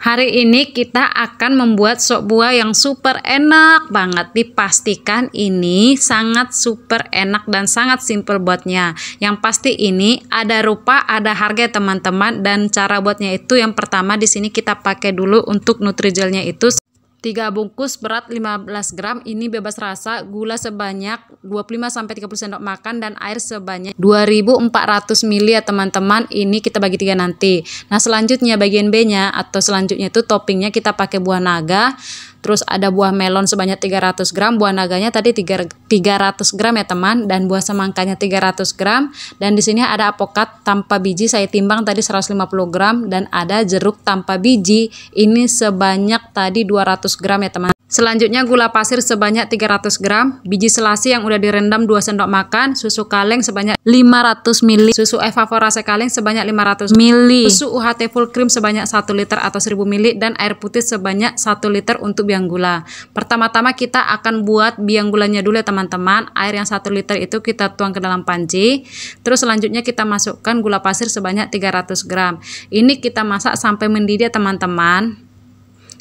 Hari ini kita akan membuat sop buah yang super enak banget. Dipastikan ini sangat super enak dan sangat simple buatnya. Yang pasti ini ada rupa, ada harga teman-teman, dan cara buatnya itu yang pertama di sini kita pakai dulu untuk Nutrigelnya itu 3 bungkus berat 15 gram, ini bebas rasa, gula sebanyak 25-30 sendok makan, dan air sebanyak 2400 ml ya teman-teman. Ini kita bagi 3 nanti. Nah selanjutnya bagian B nya atau selanjutnya itu toppingnya kita pakai buah naga. Terus ada buah melon sebanyak 300 gram, buah naganya tadi 300 gram ya teman, dan buah semangkanya 300 gram. Dan di sini ada apokat tanpa biji, saya timbang tadi 150 gram, dan ada jeruk tanpa biji, ini sebanyak tadi 200 gram ya teman. Selanjutnya gula pasir sebanyak 300 gram, biji selasi yang udah direndam 2 sendok makan, susu kaleng sebanyak 500 ml, susu evaporasi kaleng sebanyak 500 ml, susu UHT full cream sebanyak 1 liter atau 1000 ml, dan air putih sebanyak 1 liter untuk biang gula. Pertama-tama kita akan buat biang gulanya dulu ya teman-teman. Air yang 1 liter itu kita tuang ke dalam panci. Terus selanjutnya kita masukkan gula pasir sebanyak 300 gram. Ini kita masak sampai mendidih ya teman-teman.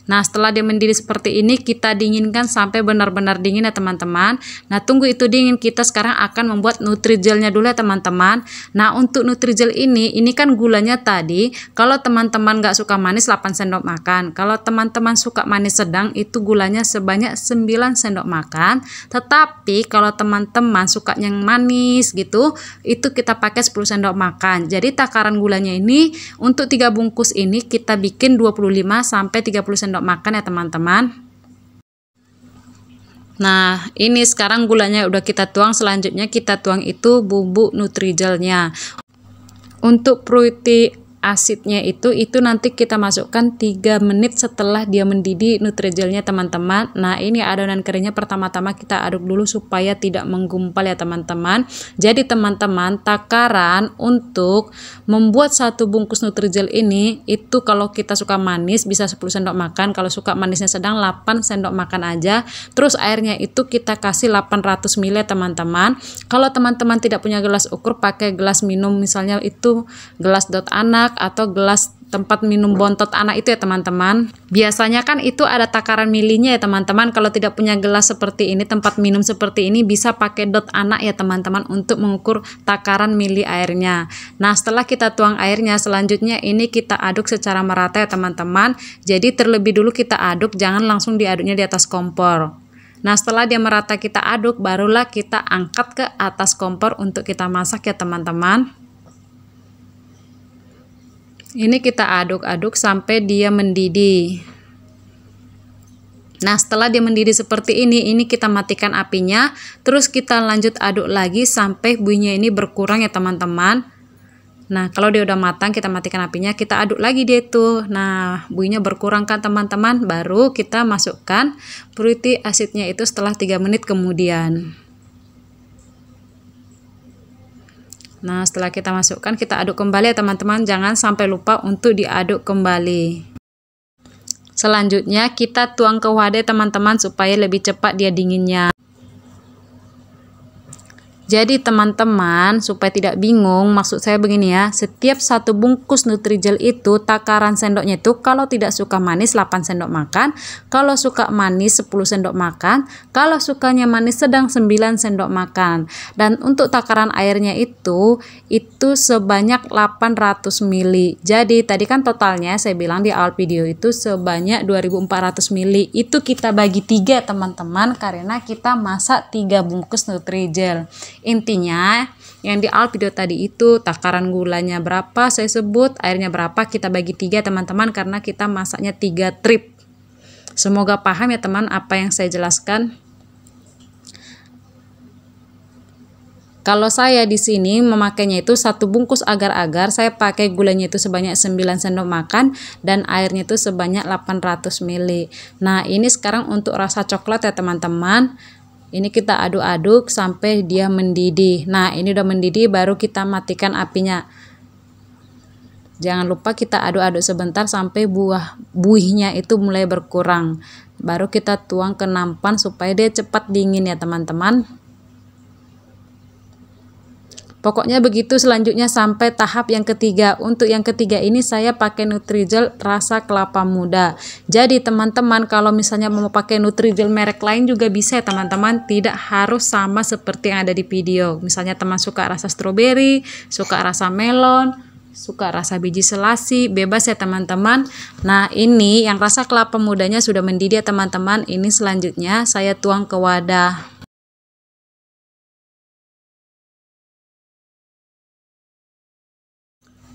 Nah setelah dia mendidih seperti ini kita dinginkan sampai benar-benar dingin ya teman-teman. Nah tunggu itu dingin, kita sekarang akan membuat Nutrigelnya dulu ya teman-teman. Nah untuk Nutrigel ini kan gulanya tadi, kalau teman-teman gak suka manis 8 sendok makan, kalau teman-teman suka manis sedang itu gulanya sebanyak 9 sendok makan. Tetapi kalau teman-teman suka yang manis gitu, itu kita pakai 10 sendok makan. Jadi takaran gulanya ini untuk 3 bungkus ini kita bikin 25-30 sendok makan ya teman-teman. Nah ini sekarang gulanya udah kita tuang, selanjutnya kita tuang itu bumbu Nutrigelnya. Untuk fruity asidnya itu nanti kita masukkan 3 menit setelah dia mendidih Nutrigelnya teman-teman. Nah ini adonan keringnya pertama-tama kita aduk dulu supaya tidak menggumpal ya teman-teman. Jadi teman-teman takaran untuk membuat 1 bungkus Nutrigel ini itu kalau kita suka manis bisa 10 sendok makan, kalau suka manisnya sedang 8 sendok makan aja. Terus airnya itu kita kasih 800 ml ya teman-teman. Kalau teman-teman tidak punya gelas ukur pakai gelas minum, misalnya itu gelas dot anak atau gelas tempat minum bontot anak itu ya teman-teman. Biasanya kan itu ada takaran milinya ya teman-teman. Kalau tidak punya gelas seperti ini, tempat minum seperti ini, bisa pakai dot anak ya teman-teman untuk mengukur takaran mili airnya. Nah setelah kita tuang airnya, selanjutnya ini kita aduk secara merata ya teman-teman. Jadi terlebih dulu kita aduk, jangan langsung diaduknya di atas kompor. Nah setelah dia merata kita aduk, barulah kita angkat ke atas kompor untuk kita masak ya teman-teman. Ini kita aduk-aduk sampai dia mendidih. Nah setelah dia mendidih seperti ini kita matikan apinya. Terus kita lanjut aduk lagi sampai buihnya ini berkurang ya teman-teman. Nah kalau dia udah matang kita matikan apinya, kita aduk lagi dia itu. Nah buihnya berkurang kan teman-teman, baru kita masukkan fruity asidnya itu setelah 3 menit kemudian. Nah setelah kita masukkan kita aduk kembali ya teman-teman, jangan sampai lupa untuk diaduk kembali. Selanjutnya kita tuang ke wadah teman-teman supaya lebih cepat dia dinginnya. Jadi teman-teman supaya tidak bingung, maksud saya begini ya, setiap 1 bungkus Nutrigel itu takaran sendoknya itu kalau tidak suka manis 8 sendok makan, kalau suka manis 10 sendok makan, kalau sukanya manis sedang 9 sendok makan. Dan untuk takaran airnya itu sebanyak 800 ml. Jadi tadi kan totalnya saya bilang di awal video itu sebanyak 2400 ml. Itu kita bagi 3 teman-teman karena kita masak 3 bungkus Nutrigel. Intinya yang di awal video tadi itu takaran gulanya berapa saya sebut, airnya berapa kita bagi 3 teman-teman karena kita masaknya 3 trip. Semoga paham ya teman apa yang saya jelaskan. Kalau saya di sini memakainya itu 1 bungkus agar-agar, saya pakai gulanya itu sebanyak 9 sendok makan dan airnya itu sebanyak 800 ml. Nah ini sekarang untuk rasa coklat ya teman-teman. Ini kita aduk-aduk sampai dia mendidih. Nah ini udah mendidih baru kita matikan apinya. Jangan lupa kita aduk-aduk sebentar sampai buihnya itu mulai berkurang. Baru kita tuang ke nampan supaya dia cepat dingin ya teman-teman. Pokoknya begitu, selanjutnya sampai tahap yang ketiga. Untuk yang ketiga ini saya pakai Nutrijel rasa kelapa muda. Jadi teman-teman kalau misalnya mau pakai Nutrijel merek lain juga bisa ya teman-teman, tidak harus sama seperti yang ada di video. Misalnya teman suka rasa stroberi, suka rasa melon, suka rasa biji selasi, bebas ya teman-teman. Nah ini yang rasa kelapa mudanya sudah mendidih ya teman-teman. Ini selanjutnya saya tuang ke wadah.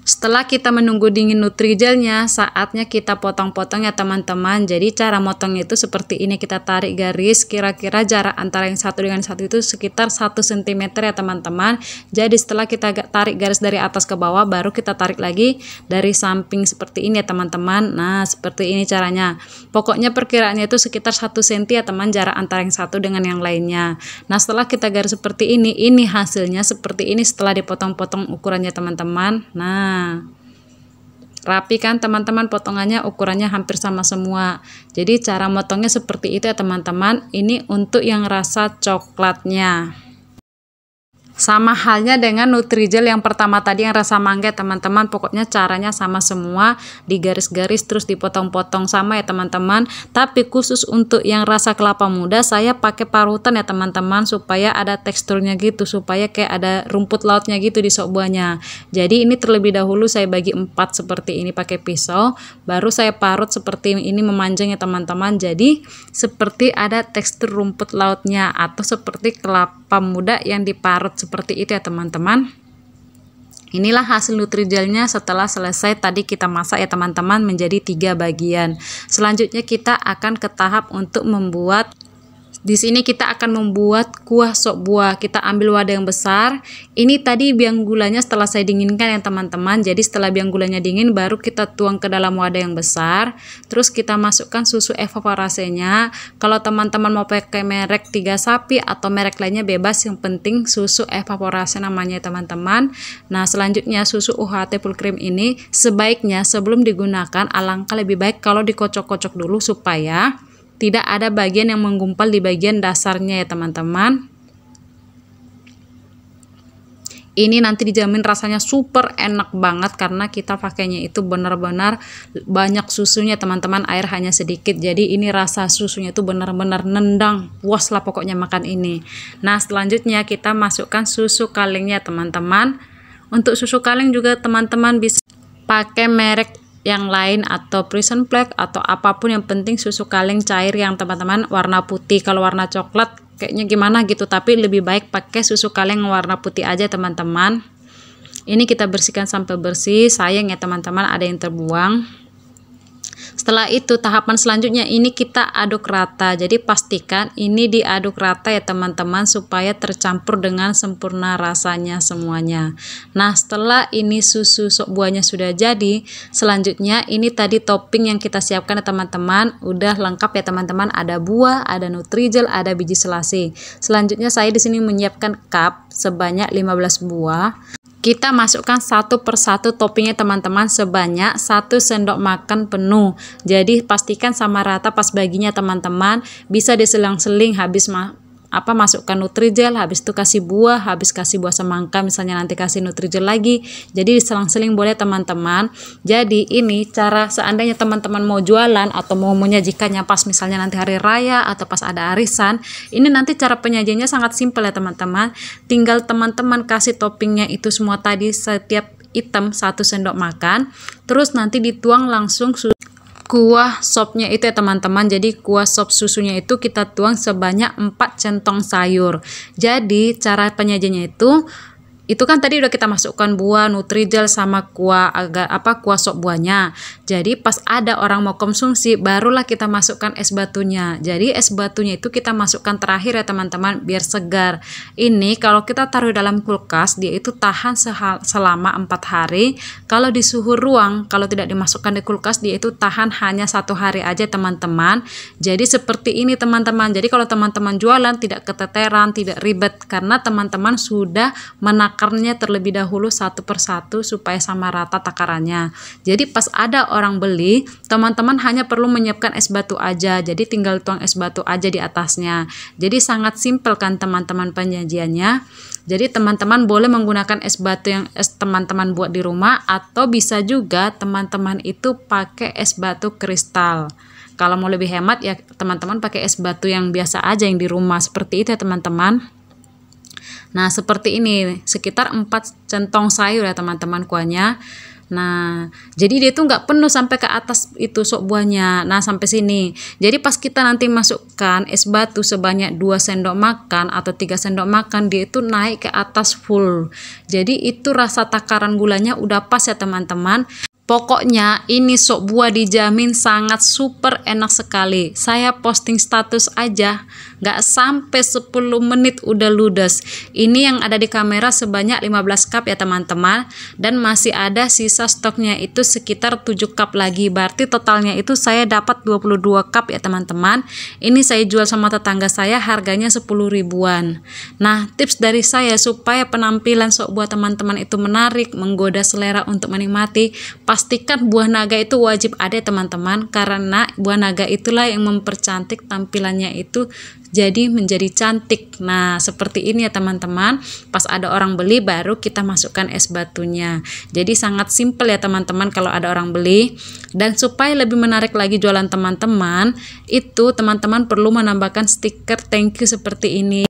Setelah kita menunggu dingin Nutrijelnya, saatnya kita potong-potong ya teman-teman. Jadi cara motongnya itu seperti ini, kita tarik garis kira-kira jarak antara yang satu dengan satu itu sekitar 1 cm ya teman-teman. Jadi setelah kita tarik garis dari atas ke bawah, baru kita tarik lagi dari samping seperti ini ya teman-teman. Nah seperti ini caranya. Pokoknya perkiraannya itu sekitar 1 cm ya teman, jarak antara yang satu dengan yang lainnya. Nah setelah kita garis seperti ini hasilnya seperti ini setelah dipotong-potong ukurannya teman-teman. Nah rapi kan teman-teman, potongannya ukurannya hampir sama semua. Jadi cara motongnya seperti itu ya teman-teman. Ini untuk yang rasa coklatnya. Sama halnya dengan Nutrijel yang pertama tadi yang rasa mangga teman-teman. Pokoknya caranya sama semua, digaris-garis terus dipotong-potong sama ya teman-teman. Tapi khusus untuk yang rasa kelapa muda saya pakai parutan ya teman-teman, supaya ada teksturnya gitu, supaya kayak ada rumput lautnya gitu di sop buahnya. Jadi ini terlebih dahulu saya bagi 4 seperti ini pakai pisau, baru saya parut seperti ini memanjang ya teman-teman. Jadi seperti ada tekstur rumput lautnya atau seperti kelapa muda yang diparut seperti itu ya teman-teman. Inilah hasil Nutrijelnya setelah selesai tadi kita masak ya teman-teman menjadi 3 bagian. Selanjutnya kita akan ke tahap untuk membuat. Di sini kita akan membuat kuah sop buah. Kita ambil wadah yang besar. Ini tadi biang gulanya setelah saya dinginkan ya teman-teman. Jadi setelah biang gulanya dingin baru kita tuang ke dalam wadah yang besar. Terus kita masukkan susu evaporasinya. Kalau teman-teman mau pakai merek 3 Sapi atau merek lainnya bebas, yang penting susu evaporasi namanya teman-teman. Nah selanjutnya susu UHT full cream ini sebaiknya sebelum digunakan alangkah lebih baik kalau dikocok-kocok dulu supaya tidak ada bagian yang menggumpal di bagian dasarnya ya teman-teman. Ini nanti dijamin rasanya super enak banget karena kita pakainya itu benar-benar banyak susunya teman-teman, air hanya sedikit. Jadi ini rasa susunya itu benar-benar nendang, puas lah pokoknya makan ini. Nah selanjutnya kita masukkan susu kalengnya teman-teman. Untuk susu kaleng juga teman-teman bisa pakai merek yang lain atau prison flag atau apapun, yang penting susu kaleng cair yang teman-teman warna putih. Kalau warna coklat kayaknya gimana gitu, tapi lebih baik pakai susu kaleng warna putih aja teman-teman. Ini kita bersihkan sampai bersih, sayang ya teman-teman ada yang terbuang. Setelah itu tahapan selanjutnya ini kita aduk rata. Jadi pastikan ini diaduk rata ya teman-teman supaya tercampur dengan sempurna rasanya semuanya. Nah setelah ini susu sop buahnya sudah jadi, selanjutnya ini tadi topping yang kita siapkan ya teman-teman. Udah lengkap ya teman-teman, ada buah, ada Nutrijel, ada biji selasi. Selanjutnya saya di sini menyiapkan cup sebanyak 15 buah. Kita masukkan satu persatu toppingnya teman-teman sebanyak 1 sendok makan penuh. Jadi pastikan sama rata pas baginya teman-teman. Bisa diselang-seling, habis masukkan Nutrijel, habis itu kasih buah, habis kasih buah semangka, misalnya nanti kasih Nutrijel lagi. Jadi diselang-seling boleh teman-teman. Jadi ini cara seandainya teman-teman mau jualan atau mau menyajikannya pas misalnya nanti hari raya atau pas ada arisan, ini nanti cara penyajiannya sangat simpel ya teman-teman. Tinggal teman-teman kasih toppingnya itu semua tadi setiap item 1 sendok makan, terus nanti dituang langsung kuah sopnya itu ya teman-teman. Jadi kuah sop susunya itu kita tuang sebanyak 4 centong sayur. Jadi cara penyajiannya itu kan tadi udah kita masukkan buah, Nutrijel sama kuah kuah sop buahnya. Jadi pas ada orang mau konsumsi barulah kita masukkan es batunya. Jadi es batunya itu kita masukkan terakhir ya teman-teman biar segar. Ini kalau kita taruh dalam kulkas dia itu tahan selama 4 hari. Kalau di suhu ruang, kalau tidak dimasukkan di kulkas dia itu tahan hanya 1 hari aja teman-teman. Jadi seperti ini teman-teman. Jadi kalau teman-teman jualan tidak keteteran, tidak ribet karena teman-teman sudah menakar takarnya terlebih dahulu satu persatu supaya sama rata takarannya. Jadi pas ada orang beli, teman-teman hanya perlu menyiapkan es batu aja, jadi tinggal tuang es batu aja di atasnya. Jadi sangat simpel kan teman-teman penyajiannya. Jadi teman-teman boleh menggunakan es batu yang teman-teman buat di rumah, atau bisa juga teman-teman itu pakai es batu kristal. Kalau mau lebih hemat ya teman-teman pakai es batu yang biasa aja yang di rumah, seperti itu ya teman-teman. Nah seperti ini, sekitar 4 centong sayur ya teman-teman kuahnya. Nah jadi dia tuh nggak penuh sampai ke atas itu sok buahnya. Nah sampai sini. Jadi pas kita nanti masukkan es batu sebanyak 2 sendok makan atau 3 sendok makan, dia itu naik ke atas full. Jadi itu rasa takaran gulanya udah pas ya teman-teman. Pokoknya ini sop buah dijamin sangat super enak sekali. Saya posting status aja nggak sampai 10 menit udah ludes. Ini yang ada di kamera sebanyak 15 cup ya teman-teman, dan masih ada sisa stoknya itu sekitar 7 cup lagi. Berarti totalnya itu saya dapat 22 cup ya teman-teman. Ini saya jual sama tetangga saya, harganya 10 ribuan. Nah tips dari saya supaya penampilan sop buah teman-teman itu menarik, menggoda selera untuk menikmati, pastikan buah naga itu wajib ada teman-teman, karena buah naga itulah yang mempercantik tampilannya itu jadi menjadi cantik. Nah seperti ini ya teman-teman. Pas ada orang beli baru kita masukkan es batunya. Jadi sangat simpel ya teman-teman kalau ada orang beli. Dan supaya lebih menarik lagi jualan teman-teman, itu teman-teman perlu menambahkan stiker thank you seperti ini.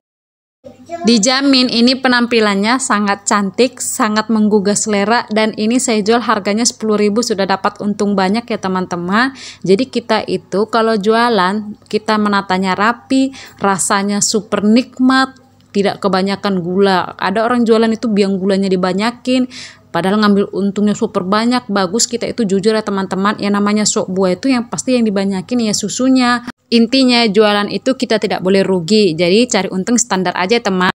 Dijamin ini penampilannya sangat cantik, sangat menggugah selera, dan ini saya jual harganya 10.000, sudah dapat untung banyak ya teman-teman. Jadi kita itu kalau jualan kita menatanya rapi, rasanya super nikmat, tidak kebanyakan gula. Ada orang jualan itu biang gulanya dibanyakin, padahal ngambil untungnya super banyak. Bagus kita itu jujur ya teman-teman, yang namanya sop buah itu yang pasti yang dibanyakin ya susunya. Intinya jualan itu kita tidak boleh rugi, jadi cari untung standar aja teman.